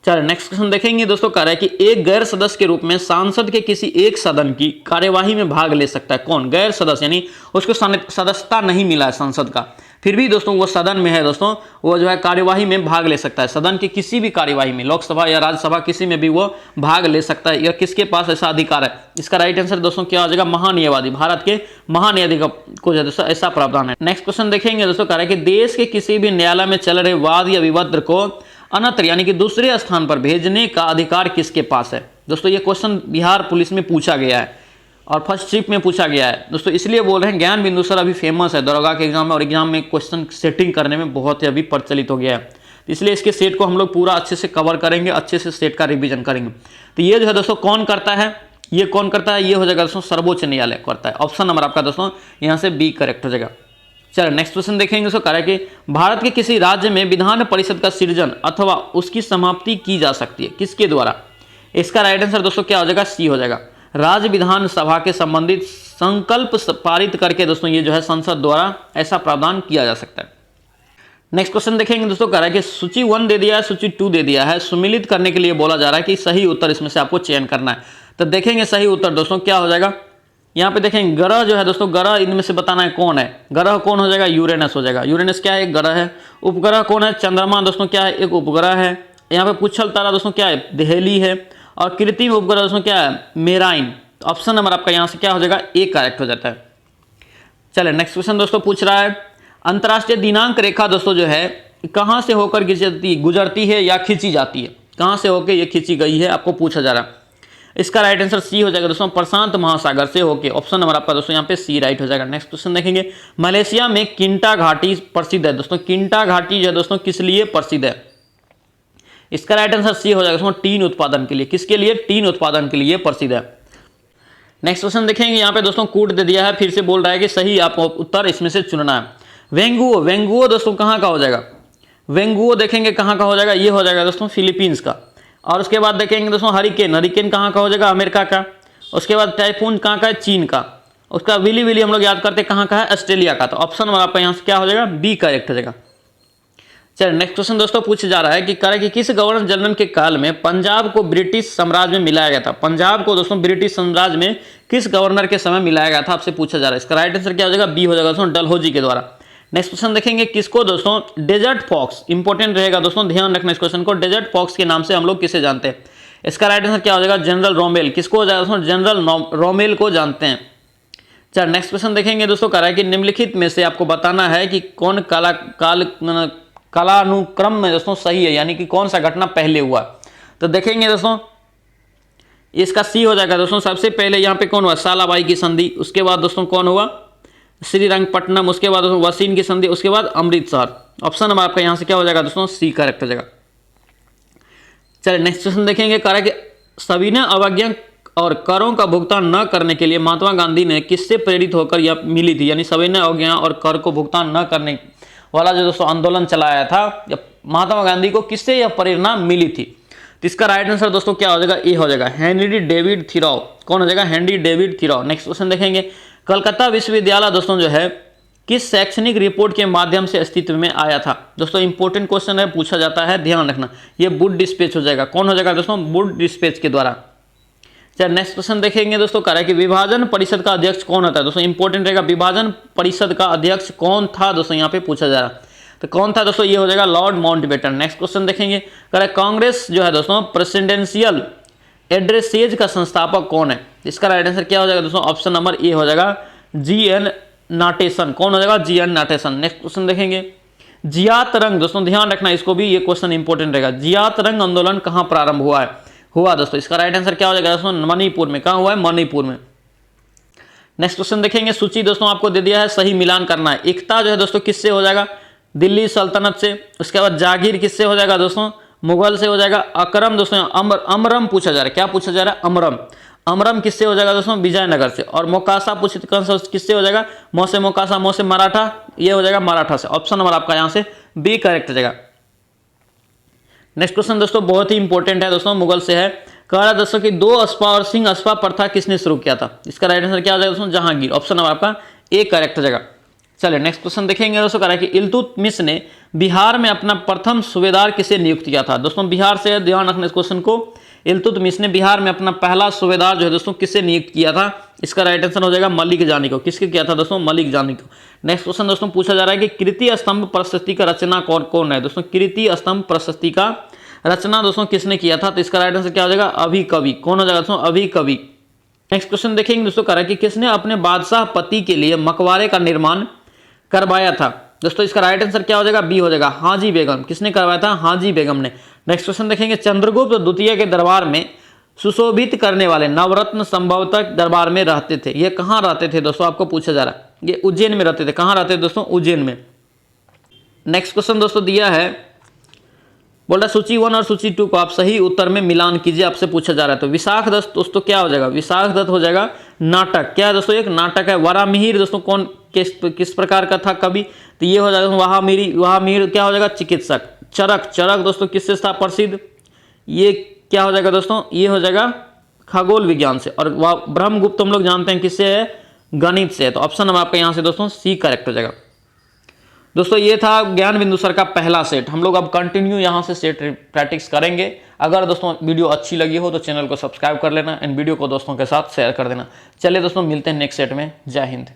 चलिए नेक्स्ट क्वेश्चन देखेंगे दोस्तों, कह रहा है कि एक गैर सदस्य के रूप में सांसद के किसी एक सदन की कार्यवाही में भाग ले सकता है। कौन, गैर सदस्य, यानी उसको सदस्यता नहीं मिला है संसद का, फिर भी दोस्तों वो सदन में है दोस्तों, वो जो है कार्यवाही में भाग ले सकता है। सदन की किसी भी कार्यवाही में, लोकसभा या राज्यसभा किसी में भी वो भाग ले सकता है, या किसके पास ऐसा अधिकार है। इसका राइट आंसर दोस्तों क्या हो जाएगा, महान्यायवादी, भारत के महान्यायाधीश को दोस्तों ऐसा प्रावधान है। नेक्स्ट क्वेश्चन देखेंगे दोस्तों, कह रहा है कि देश के किसी भी न्यायालय में चल रहे वाद या विवाद को अन्यत्र यानी कि दूसरे स्थान पर भेजने का अधिकार किसके पास है। दोस्तों ये क्वेश्चन बिहार पुलिस में पूछा गया है और फर्स्ट शिफ्ट में पूछा गया है। दोस्तों इसलिए बोल रहे हैं ज्ञान बिंदु सर अभी फेमस है दरोगा के एग्जाम में, और एग्जाम में क्वेश्चन सेटिंग करने में बहुत ही अभी प्रचलित हो गया है। इसलिए इसके सेट को हम लोग पूरा अच्छे से कवर करेंगे, अच्छे से सेट का रिवीजन करेंगे। तो ये जो है दोस्तों कौन करता है, ये कौन करता है, ये हो जाएगा दोस्तों सर्वोच्च न्यायालय करता है। ऑप्शन नंबर आपका दोस्तों यहाँ से बी करेक्ट हो जाएगा। चलो नेक्स्ट क्वेश्चन देखेंगे दोस्तों, कह रहा है कि भारत के किसी राज्य में विधान परिषद का सृजन अथवा उसकी समाप्ति की जा सकती है, किसके द्वारा। इसका राइट आंसर दोस्तों क्या हो जाएगा, सी हो जाएगा। राज्य विधानसभा के संबंधित संकल्प पारित करके दोस्तों ये जो है संसद द्वारा ऐसा प्रावधान किया जा सकता है। नेक्स्ट क्वेश्चन देखेंगे दोस्तों, कह रहा है कि सूची 1 दे दिया है, सूची 2 दे दिया है, सुमिलित करने के लिए बोला जा रहा है कि सही उत्तर इसमें से आपको चयन करना है। तो देखेंगे सही उत्तर दोस्तों क्या हो जाएगा, यहाँ पे देखेंगे ग्रह जो है दोस्तों, ग्रह इनमें से बताना है कौन है। ग्रह कौन हो जाएगा, यूरेनस हो जाएगा। यूरेनस क्या है, एक ग्रह है। उपग्रह कौन है, चंद्रमा दोस्तों क्या है, एक उपग्रह है। यहाँ पे पुच्छल तारा दोस्तों क्या है, देहली है। और कृत्रिम उपग्रह दोस्तों क्या है, मेराइन। ऑप्शन नंबर आपका यहाँ से क्या हो जाएगा, ए करेक्ट हो जाता है। चलिए नेक्स्ट क्वेश्चन दोस्तों पूछ रहा है, अंतर्राष्ट्रीय दिनांक रेखा दोस्तों जो है कहाँ से होकर गुजरती है या खींची जाती है, कहाँ से होकर ये खींची गई है आपको पूछा जा रहा है। इसका राइट आंसर सी हो जाएगा दोस्तों, प्रशांत महासागर से होके। ऑप्शन नंबर आपका दोस्तों यहाँ पे सी राइट हो जाएगा। नेक्स्ट क्वेश्चन देखेंगे, मलेशिया में किंटा घाटी प्रसिद्ध है। दोस्तों किंटा घाटी जो है दोस्तों किस लिए प्रसिद्ध है। इसका राइट आंसर सी हो जाएगा दोस्तों, टीन उत्पादन के लिए। किसके लिए, टीन उत्पादन के लिए प्रसिद्ध है। नेक्स्ट क्वेश्चन देखेंगे, यहाँ पे दोस्तों कूट दे दिया है, फिर से बोल रहा है कि सही आपको उत्तर इसमें से चुनना है। वेंगुओ, वेंगुओ दोस्तों कहाँ का हो जाएगा, वेंगुओ देखेंगे कहाँ का हो जाएगा, ये हो जाएगा दोस्तों फिलीपींस का। और उसके बाद देखेंगे दोस्तों हरिकेन, हरिकेन कहाँ का हो जाएगा, अमेरिका का। उसके बाद टाइफून कहाँ का है, चीन का। उसका विली विली हम लोग याद करते कहाँ का है, ऑस्ट्रेलिया का। तो ऑप्शन नंबर आपका यहाँ से क्या हो जाएगा, बी करेक्ट हो जाएगा। चलिए नेक्स्ट क्वेश्चन दोस्तों पूछ जा रहा है कि कह कि किस गवर्नर जनरल के काल में पंजाब को ब्रिटिश साम्राज्य में मिलाया गया था। पंजाब को दोस्तों ब्रिटिश साम्राज्य में किस गवर्नर के समय मिलाया गया था, आपसे पूछा जा रहा है। इसका राइट आंसर क्या हो जाएगा, बी हो जाएगा दोस्तों, डलहौजी के द्वारा। नेक्स्ट क्वेश्चन देखेंगे किसको दोस्तों, डेजर्ट फॉक्स, इंपॉर्टेंट रहेगा दोस्तों, ध्यान रखना इस क्वेश्चन को, डेजर्ट फॉक्स के नाम से हम लोग किसे जानते हैं। इसका राइट आंसर क्या हो जाएगा, जनरल रोमेल। किसको हो जाएगा दोस्तों, जनरल रोमेल को जानते हैं। चल नेक्स्ट क्वेश्चन देखेंगे दोस्तों, कह रहा है कि निम्नलिखित में से आपको बताना है कि कौन कालानुक्रम में दोस्तों सही है, यानी कि कौन सा घटना पहले हुआ। तो देखेंगे दोस्तों, इसका सी हो जाएगा दोस्तों। सबसे पहले यहाँ पे कौन हुआ, सालाबाई की संधि, उसके बाद दोस्तों कौन हुआ, श्रीरंगपट्टनम, उसके बाद दोस्तों वसीन की संधि, उसके बाद अमृतसर। ऑप्शन नंबर आपका यहाँ से क्या हो जाएगा दोस्तों, सी करेक्ट हो जाएगा। चलिए नेक्स्ट क्वेश्चन देखेंगे, कह रहा है कि सविनय अवज्ञा और करों का भुगतान न करने के लिए महात्मा गांधी ने किससे प्रेरित होकर यह मिली थी, यानी सविनय अवज्ञा और कर को भुगतान न करने वाला जो दोस्तों आंदोलन चलाया था, महात्मा गांधी को किससे यह प्रेरणा मिली थी। तो इसका राइट आंसर दोस्तों क्या हो जाएगा, ए हो जाएगा, हेनरी डेविड थिरौ। कौन हो जाएगा, हेनरी डेविड थिरौ। नेक्स्ट क्वेश्चन देखेंगे, कलकत्ता विश्वविद्यालय दोस्तों जो है किस शैक्षणिक रिपोर्ट के माध्यम से अस्तित्व में आया था। दोस्तों इंपॉर्टेंट क्वेश्चन है, पूछा जाता है, ध्यान रखना। ये वुड डिस्पैच हो जाएगा। कौन हो जाएगा दोस्तों, वुड डिस्पैच के द्वारा। चलिए नेक्स्ट क्वेश्चन देखेंगे दोस्तों, कह रहा है कि विभाजन परिषद का अध्यक्ष कौन होता है। दोस्तों इंपॉर्टेंट रहेगा, विभाजन परिषद का अध्यक्ष कौन था दोस्तों, यहाँ पे पूछा जा रहा है। तो कौन था दोस्तों, ये हो जाएगा लॉर्ड माउंटबेटन। नेक्स्ट क्वेश्चन देखेंगे, कह रहा है कांग्रेस जो है दोस्तों प्रेसिडेंशियल एड्रेसेज का संस्थापक कौन है। इसका राइट आंसर क्या हो जाएगा दोस्तों, ऑप्शन नंबर ए हो जाएगा, जी.एन. नाटेसन। कौन हो जाएगा, जी.एन. नाटेसन। नेक्स्ट क्वेश्चन देखेंगे, जियात रंग, दोस्तों ध्यान रखना इसको भी, ये क्वेश्चन इंपॉर्टेंट रहेगा। जियात रंग आंदोलन कहाँ प्रारंभ हुआ दोस्तों। इसका राइट आंसर क्या हो जाएगा दोस्तों, मणिपुर में। कहाँ हुआ है, मणिपुर में। नेक्स्ट क्वेश्चन देखेंगे, सूची दोस्तों आपको दे दिया है, सही मिलान करना है। एकता जो है दोस्तों किससे हो जाएगा, दिल्ली सल्तनत से। उसके बाद जागीर किससे हो जाएगा दोस्तों, मुगल से हो जाएगा। अकरम दोस्तों अमरम पूछा जा रहा है, क्या पूछा जा रहा है, अमरम। अमरम किससे हो जाएगा दोस्तों, विजयनगर से। और मोकासा पूछित किससे हो जाएगा, मोसे मोकासा, मोसे मराठा, ये हो जाएगा मराठा से। ऑप्शन नंबर आपका यहाँ से बी करेक्ट हो जाएगा। नेक्स्ट क्वेश्चन दोस्तों बहुत ही इंपॉर्टेंट है दोस्तों, मुगल से है। कह रहा है दोस्तों कि 2 अस्पा और सिंह अस्पा प्रथा किसने शुरू किया था। इसका राइट आंसर क्या हो जाएगा दोस्तों, जहांगीर। ऑप्शन नंबर आपका ए करेक्ट हो जाएगा। चलिए नेक्स्ट क्वेश्चन देखेंगे दोस्तों, कह रहा है कि इल्तुतमिश ने बिहार में अपना प्रथम सूबेदार किसे नियुक्त किया था। दोस्तों बिहार से, ध्यान रखना इस क्वेश्चन को, इल्तुतमिश ने बिहार में अपना पहला सूबेदार जो है दोस्तों किसे नियुक्त किया था। इसका राइट आंसर हो जाएगा मलिक जानी को। किसके किया था दोस्तों, मलिक जानी को। नेक्स्ट क्वेश्चन दोस्तों पूछा जा रहा है कि कीर्ति स्तंभ प्रशस्ति का रचना कौन है। दोस्तों कीर्ति स्तंभ प्रशस्ति का रचना दोस्तों किसने किया था। तो इसका राइट आंसर क्या हो जाएगा, अभी कवि। कौन हो जाएगा दोस्तों, अभी कवि। नेक्स्ट क्वेश्चन देखेंगे दोस्तों, कह रहा है कि किसने अपने बादशाह पति के लिए मकबरे का निर्माण करवाया था। दोस्तों इसका राइट आंसर क्या हो जाएगा, बी हो जाएगा, हाजी बेगम। किसने करवाया था, हाजी बेगम ने। नेक्स्ट क्वेश्चन देखेंगे, चंद्रगुप्त द्वितीय के दरबार में सुशोभित करने वाले नवरत्न संभवतः दरबार में रहते थे। ये कहाँ रहते थे दोस्तों, आपको पूछा जा रहा है। ये उज्जैन में रहते थे। कहाँ रहते थे दोस्तों, उज्जैन में। नेक्स्ट क्वेश्चन दोस्तों दिया है, बोल रहा सूची 1 और सूची 2 को आप सही उत्तर में मिलान कीजिए, आपसे पूछा जा रहा है। तो विशाख दत्त दोस्तों क्या हो जाएगा, विशाख दत्त हो जाएगा नाटक। क्या है दोस्तों, एक नाटक है। वरामिहिर दोस्तों कौन किस प्रकार का था कवि, तो ये हो जाएगा वहामिहिर क्या हो जाएगा, चिकित्सक। चरक दोस्तों किससे था प्रसिद्ध, ये क्या हो जाएगा दोस्तों, ये हो जाएगा खगोल विज्ञान से। और ब्रह्मगुप्त हम लोग जानते हैं किससे है, गणित से। तो ऑप्शन नंबर आपका यहाँ से दोस्तों सी करेक्ट हो जाएगा। दोस्तों ये था ज्ञान बिंदु सर का पहला सेट। हम लोग अब कंटिन्यू यहाँ से सेट प्रैक्टिस करेंगे। अगर दोस्तों वीडियो अच्छी लगी हो तो चैनल को सब्सक्राइब कर लेना एंड वीडियो को दोस्तों के साथ शेयर कर देना। चलिए दोस्तों मिलते हैं नेक्स्ट सेट में। जय हिंद।